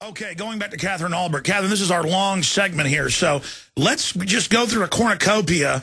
Okay, going back to Katherine Albrecht. Katherine, this is our long segment here, so let's just go through a cornucopia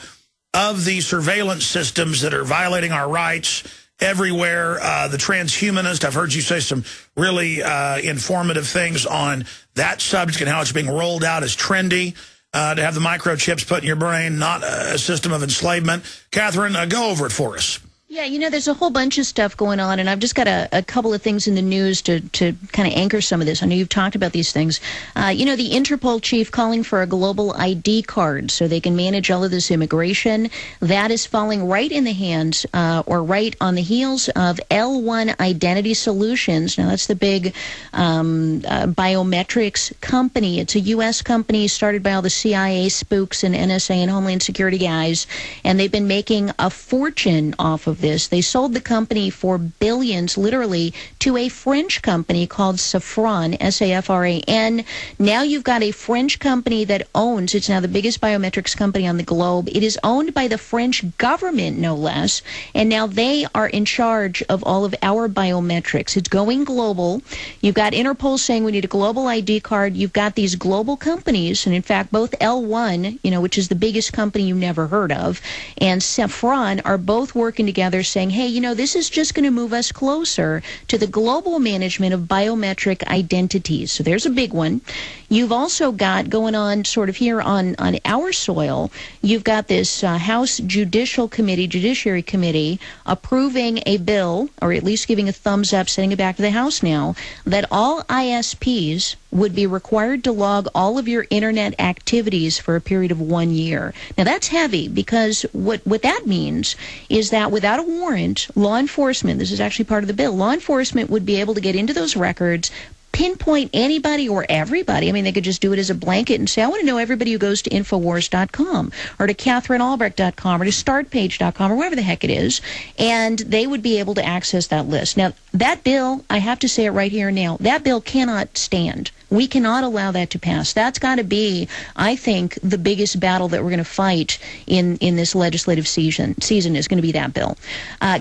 of the surveillance systems that are violating our rights everywhere. The transhumanist, I've heard you say some really informative things on that subject and how it's being rolled out as trendy to have the microchips put in your brain, not a system of enslavement. Katherine, go over it for us. Yeah, you know, there's a whole bunch of stuff going on, and I've just got a couple of things in the news to kind of anchor some of this. I know you've talked about these things. You know, the Interpol chief calling for a global ID card so they can manage all of this immigration. That is falling right in the hands or right on the heels of L1 Identity Solutions. Now, that's the big biometrics company. It's a U.S. company started by all the CIA spooks and NSA and Homeland Security guys, and they've been making a fortune off of this. They sold the company for billions, literally, to a French company called Safran, S-A-F-R-A-N. Now you've got a French company that owns, it's now the biggest biometrics company on the globe. It is owned by the French government, no less, and now they are in charge of all of our biometrics. It's going global. You've got Interpol saying we need a global ID card. You've got these global companies, and in fact, both L1, you know, which is the biggest company you never heard of, and Safran are both working together saying, hey, you know, this is just going to move us closer to the global management of biometric identities. So there's a big one. You've also got going on sort of here on our soil, you've got this House Judiciary Committee approving a bill, or at least giving a thumbs up, sending it back to the House now, that all ISPs would be required to log all of your internet activities for a period of 1 year. Now, that's heavy because what that means is that without a warrant, law enforcement, this is actually part of the bill, law enforcement would be able to get into those records, pinpoint anybody or everybody. I mean, they could just do it as a blanket and say, I want to know everybody who goes to Infowars.com or to KatherineAlbrecht.com or to StartPage.com or wherever the heck it is, and they would be able to access that list. Now, that bill, I have to say it right here now, that bill cannot stand. We cannot allow that to pass. That's got to be, I think, the biggest battle that we're going to fight in this legislative season is going to be that bill.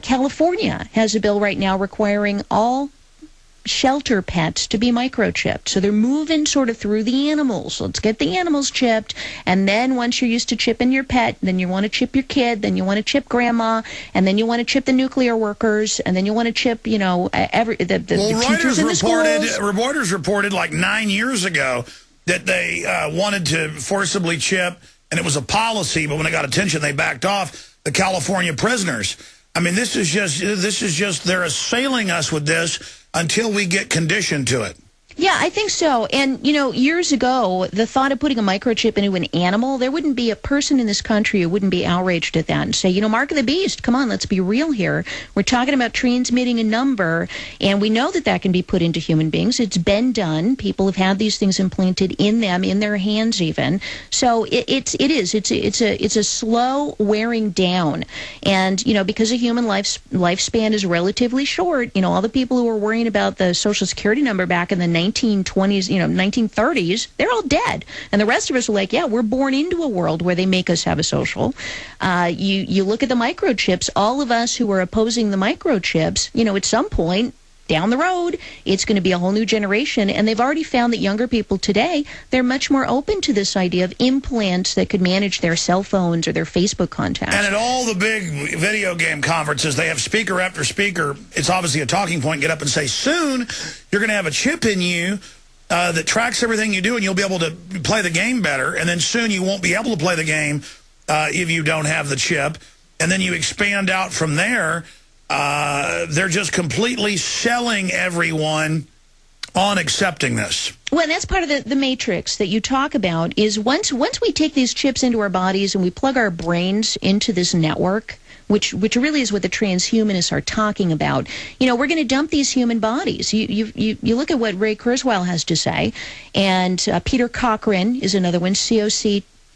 California has a bill right now requiring all shelter pets to be microchipped. So they're moving sort of through the animals. Let's get the animals chipped, and then once you're used to chipping your pet, then you want to chip your kid, then you want to chip grandma, and then you want to chip the nuclear workers, and then you want to chip, you know, the teachers in the schools. Reporters reported like 9 years ago that they wanted to forcibly chip, and it was a policy, but when it got attention, they backed off, the California prisoners. I mean, this is just they're assailing us with this until we get conditioned to it. Yeah, I think so. And, you know, years ago, the thought of putting a microchip into an animal, there wouldn't be a person in this country who wouldn't be outraged at that and say, you know, mark of the beast, come on, let's be real here. We're talking about transmitting a number, and we know that that can be put into human beings. It's been done. People have had these things implanted in them, in their hands even. So it's a slow wearing down. And, you know, because a human lifespan is relatively short, you know, all the people who were worrying about the Social Security number back in the 1920s, you know, 1930s, they're all dead. And the rest of us are like, yeah, we're born into a world where they make us have a social. You look at the microchips, all of us who are opposing the microchips, you know, at some point down the road, it's going to be a whole new generation. And they've already found that younger people today, they're much more open to this idea of implants that could manage their cell phones or their Facebook contacts. And at all the big video game conferences, they have speaker after speaker. It's obviously a talking point. Get up and say, soon you're going to have a chip in you that tracks everything you do, and you'll be able to play the game better. And then soon you won't be able to play the game if you don't have the chip. And then you expand out from there. They're just completely selling everyone on accepting this. Well, and that's part of the matrix that you talk about is once we take these chips into our bodies and we plug our brains into this network, which really is what the transhumanists are talking about. You know, we're going to dump these human bodies. You look at what Ray Kurzweil has to say, and Peter Cochran is another one,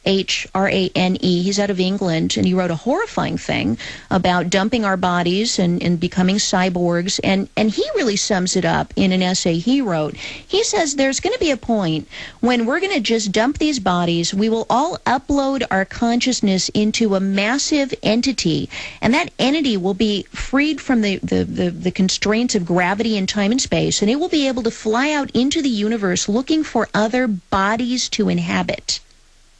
Rane. He's out of England, and he wrote a horrifying thing about dumping our bodies and becoming cyborgs. And he really sums it up in an essay he wrote. He says there's going to be a point when we're going to just dump these bodies. We will all upload our consciousness into a massive entity, and that entity will be freed from the constraints of gravity and time and space, and it will be able to fly out into the universe looking for other bodies to inhabit.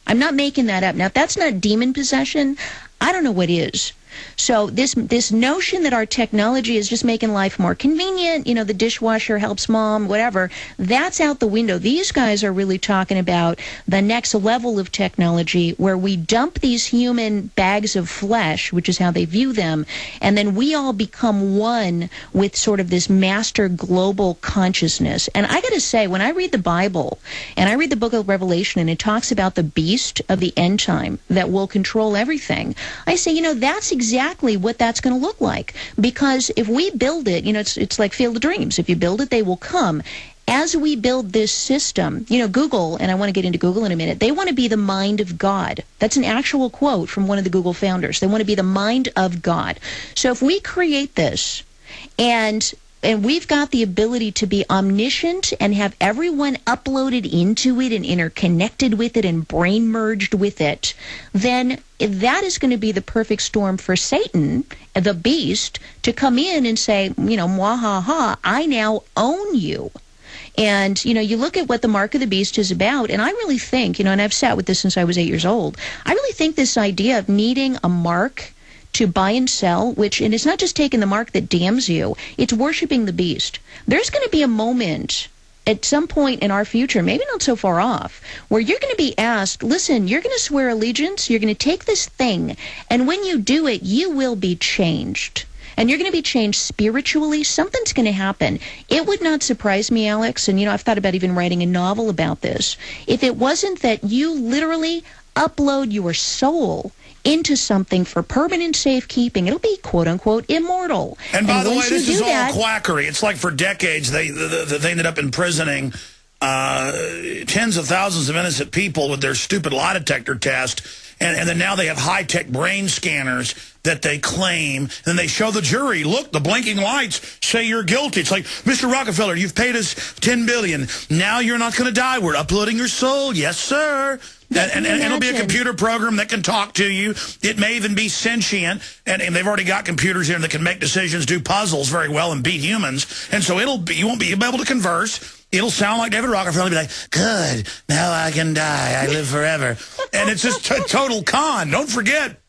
I'm not making that up. Now, if that's not demon possession, I don't know what is. So this notion that our technology is just making life more convenient, you know, the dishwasher helps mom, whatever, that's out the window. These guys are really talking about the next level of technology where we dump these human bags of flesh, which is how they view them, and then we all become one with sort of this master global consciousness. And I got to say, when I read the Bible and I read the book of Revelation and it talks about the beast of the end time that will control everything, I say, you know, that's exactly what that's going to look like. Because if we build it, you know, it's like Field of Dreams. If you build it, they will come. As we build this system, you know, Google, and I want to get into Google in a minute, they want to be the mind of God. That's an actual quote from one of the Google founders. They want to be the mind of God. So if we create this and we've got the ability to be omniscient and have everyone uploaded into it and interconnected with it and brain merged with it, then that is going to be the perfect storm for Satan, the beast, to come in and say, you know, mwahaha, I now own you. And, you know, you look at what the mark of the beast is about, and I really think, you know, and I've sat with this since I was 8 years old, I really think this idea of needing a mark to buy and sell, and it's not just taking the mark that damns you, it's worshiping the beast. There's going to be a moment at some point in our future, maybe not so far off, where you're going to be asked, listen, you're going to swear allegiance, you're going to take this thing, and when you do it, you will be changed. And you're going to be changed spiritually. Something's going to happen. It would not surprise me, Alex, and, you know, I've thought about even writing a novel about this, if it wasn't that you literally upload your soul into something for permanent safekeeping. It'll be, quote-unquote, immortal. And by the way, this is all quackery. It's like for decades they ended up imprisoning tens of thousands of innocent people with their stupid lie detector test. And then now they have high-tech brain scanners that they claim. And then they show the jury, look, the blinking lights say you're guilty. It's like, Mr. Rockefeller, you've paid us $10 billion. Now you're not going to die. We're uploading your soul. Yes, sir. And it'll be a computer program that can talk to you. It may even be sentient. And they've already got computers here that can make decisions, do puzzles very well, and beat humans. And so you won't be able to converse. It'll sound like David Rockefeller. It'll be like, good, now I can die. I live forever. And it's just a total con. Don't forget,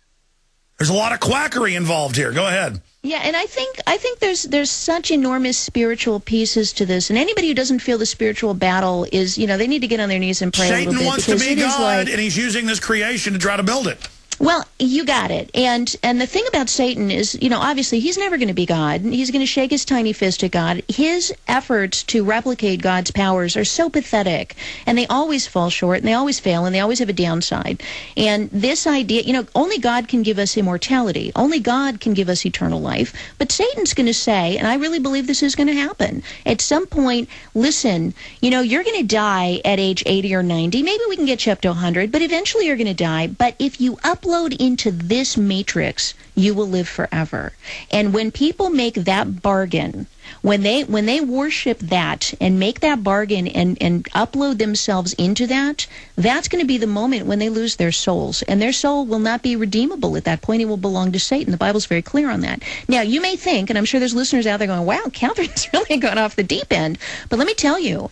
there's a lot of quackery involved here. Go ahead. Yeah, and I think there's such enormous spiritual pieces to this, and anybody who doesn't feel the spiritual battle is, you know, they need to get on their knees and pray a little bit. Satan wants to be God, and he's using this creation to try to build it. Well, you got it. And the thing about Satan is, you know, obviously he's never going to be God. He's going to shake his tiny fist at God. His efforts to replicate God's powers are so pathetic, and they always fall short, and they always fail, and they always have a downside. And this idea, you know, only God can give us immortality. Only God can give us eternal life. But Satan's going to say, and I really believe this is going to happen, at some point, listen, you know, you're going to die at age 80 or 90. Maybe we can get you up to 100, but eventually you're going to die. But if you upload into this matrix, you will live forever. And when people make that bargain, when they worship that and make that bargain and upload themselves into that, that's going to be the moment when they lose their souls. And their soul will not be redeemable at that point. It will belong to Satan. The Bible's very clear on that. Now, you may think, and I'm sure there's listeners out there going, wow, Catherine's really gone off the deep end. But let me tell you,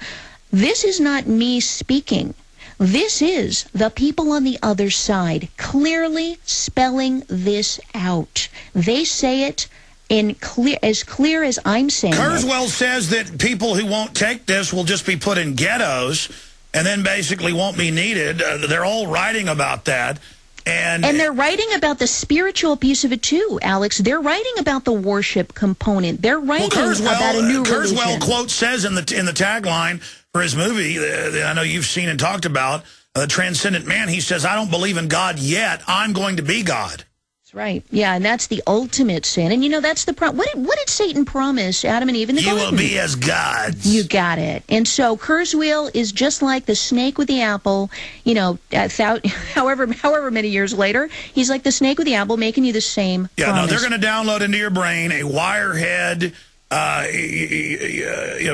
this is not me speaking. This is the people on the other side clearly spelling this out. They say it in clear as I'm saying it. Kurzweil says that people who won't take this will just be put in ghettos and then basically won't be needed. They're all writing about that. And they're writing about the spiritual piece of it too, Alex. They're writing about the worship component. They're writing about a new religion. Kurzweil quote says in the tagline for his movie that I know you've seen and talked about, The Transcendent Man, he says, I don't believe in God yet. I'm going to be God. That's Right. Yeah, and that's the ultimate sin. And, that's the problem. What did Satan promise Adam and Eve in the garden? You will be as gods. You got it. And so Kurzweil is just like the snake with the apple, however many years later, he's like the snake with the apple making you the same promise. No, they're going to download into your brain a wirehead,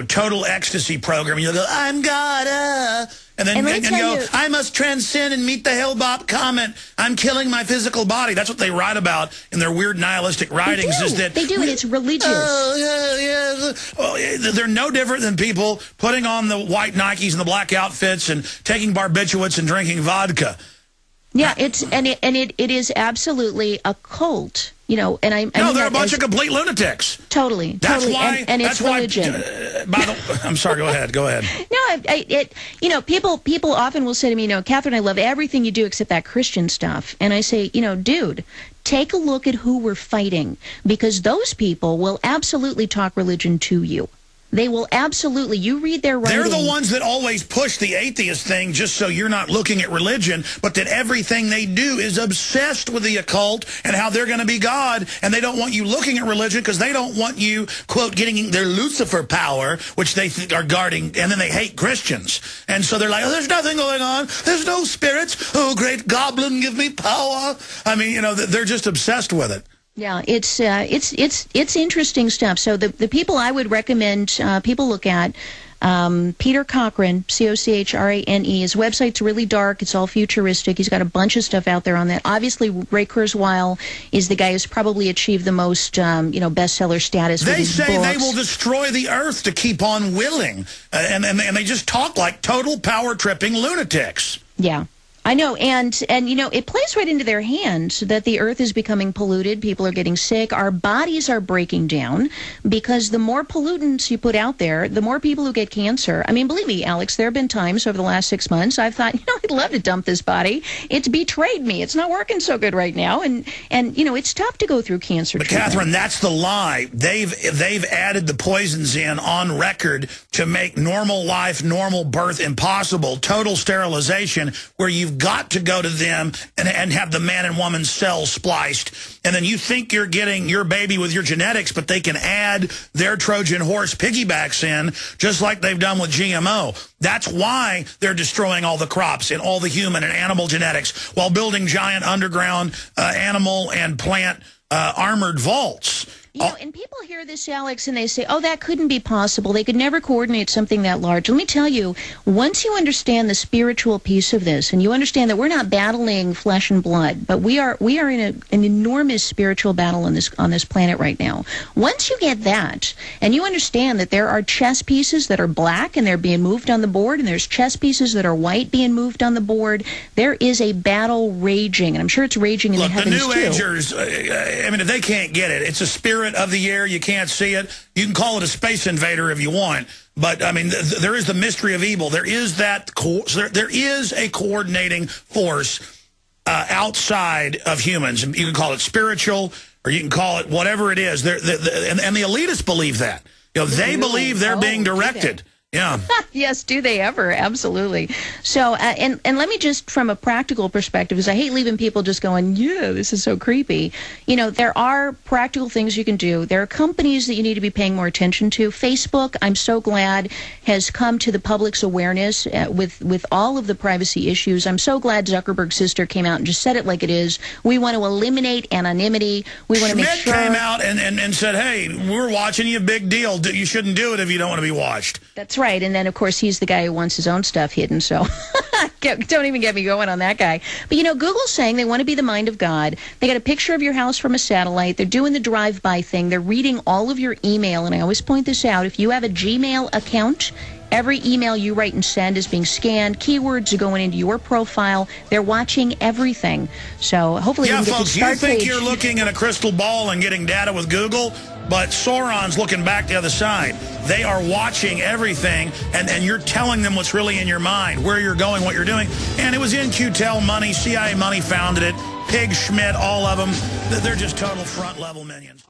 total ecstasy program. You'll go, I'm God, and then and go, I must transcend and meet the Hellbop comet. I'm killing my physical body. That's what they write about in their weird nihilistic writings. They do, and it's religious. Well, they're no different than people putting on the white Nikes and the black outfits and taking barbiturates and drinking vodka. Yeah, it is absolutely a cult. They're a bunch of complete lunatics. Totally. And it's religion. I'm sorry. Go ahead. No, people often will say to me, Catherine, I love everything you do except that Christian stuff. And I say, dude, take a look at who we're fighting, because those people will absolutely talk religion to you. They will absolutely. You read their writing. They're the ones that always push the atheist thing just so you're not looking at religion, but that everything they do is obsessed with the occult and how they're going to be God, and they don't want you looking at religion because they don't want you, quote, getting their Lucifer power, which they are guarding, and then they hate Christians. And so they're like, there's nothing going on. There's no spirits. Oh, great goblin, give me power. I mean, they're just obsessed with it. Yeah, it's interesting stuff. So the people I would recommend people look at, Peter Cochrane, Cochrane. His website's really dark. It's all futuristic. He's got a bunch of stuff out there on that. Obviously, Ray Kurzweil is the guy who's probably achieved the most, bestseller status. They say they will destroy the earth to keep on willing, and they just talk like total power tripping lunatics. Yeah. I know, and it plays right into their hands that the earth is becoming polluted. People are getting sick. Our bodies are breaking down because the more pollutants you put out there, the more people who get cancer. I mean, believe me, Alex, there have been times over the last 6 months I've thought, I'd love to dump this body. It's betrayed me. It's not working so good right now, and it's tough to go through cancer treatment. Catherine, that's the lie. They've added the poisons in on record to make normal life, normal birth impossible. Total sterilization, where you've got to go to them and have the man and woman cells spliced. And then you think you're getting your baby with your genetics, but they can add their Trojan horse piggybacks in, just like they've done with GMO. That's why they're destroying all the crops and all the human and animal genetics while building giant underground animal and plant armored vaults. And people hear this, Alex, and they say, oh, that couldn't be possible. They could never coordinate something that large. Let me tell you, once you understand the spiritual piece of this, and you understand that we're not battling flesh and blood, but we are in an enormous spiritual battle on this planet right now. Once you get that, and you understand that there are chess pieces that are black and they're being moved on the board, and there's chess pieces that are white being moved on the board, there is a battle raging, and I'm sure it's raging in the heavens too. Look, the New Agers, if they can't get it, it's a spirit of the air. You can't see it. You can call it a space invader if you want, but there is the mystery of evil. There is there is a coordinating force outside of humans. You can call it spiritual, or you can call it whatever it is. And the elitists believe that. They believe they're being directed. Yeah. Yes, do they ever? Absolutely. So, and let me just, from a practical perspective, because I hate leaving people just going, yeah, this is so creepy. There are practical things you can do. There are companies that you need to be paying more attention to. Facebook, I'm so glad, has come to the public's awareness with all of the privacy issues. I'm so glad Zuckerberg's sister came out and just said it like it is. We want to eliminate anonymity. We want to make sure. Schmidt came out and said, hey, we're watching you, big deal. You shouldn't do it if you don't want to be watched. That's right. And then, of course, he's the guy who wants his own stuff hidden, so don't even get me going on that guy. But, Google's saying they want to be the mind of God. They got a picture of your house from a satellite. They're doing the drive-by thing. They're reading all of your email, and I always point this out. If you have a Gmail account, every email you write and send is being scanned. Keywords are going into your profile. They're watching everything. So hopefully we can get folks, to the start you think page. You're looking at a crystal ball and getting data with Google, but Sauron's looking back the other side. They are watching everything, and you're telling them what's really in your mind, where you're going, what you're doing. And it was In-Q-Tel money, CIA money founded it, Pig, Schmidt, all of them. They're just total front-level minions.